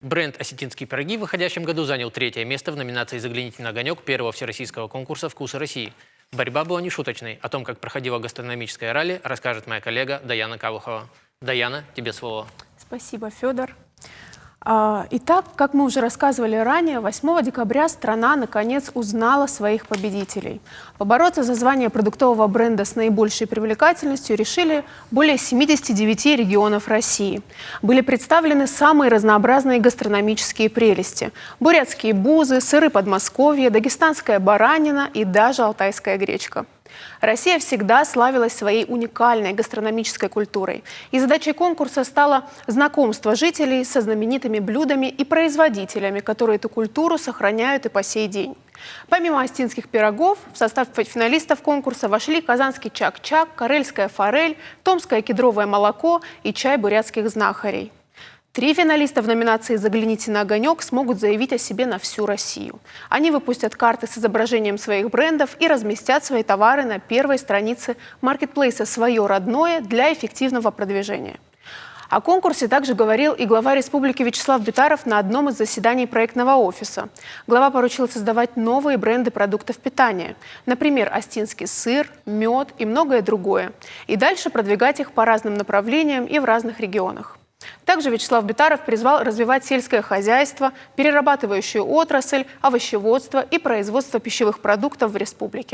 Бренд «Осетинские пироги» в выходящем году занял третье место в номинации «Загляните на огонек» первого всероссийского конкурса «Вкусы России». Борьба была нешуточной. О том, как проходило гастрономическое ралли, расскажет моя коллега Даяна Кавухова. Даяна, тебе слово. Спасибо, Федор. Итак, как мы уже рассказывали ранее, 8 декабря страна наконец узнала своих победителей. Побороться за звание продуктового бренда с наибольшей привлекательностью решили более 79 регионов России. Были представлены самые разнообразные гастрономические прелести: бурятские бузы, сыры Подмосковья, дагестанская баранина и даже алтайская гречка. Россия всегда славилась своей уникальной гастрономической культурой, и задачей конкурса стало знакомство жителей со знаменитыми блюдами и производителями, которые эту культуру сохраняют и по сей день. Помимо осетинских пирогов, в состав финалистов конкурса вошли казанский чак-чак, карельская форель, томское кедровое молоко и чай бурятских знахарей. 3 финалиста в номинации «Загляните на огонек» смогут заявить о себе на всю Россию. Они выпустят карты с изображением своих брендов и разместят свои товары на первой странице маркетплейса «Свое родное» для эффективного продвижения. О конкурсе также говорил и глава республики Вячеслав Битаров на одном из заседаний проектного офиса. Глава поручил создавать новые бренды продуктов питания, например, осетинский сыр, мед и многое другое, и дальше продвигать их по разным направлениям и в разных регионах. Также Вячеслав Битаров призвал развивать сельское хозяйство, перерабатывающую отрасль, овощеводство и производство пищевых продуктов в республике.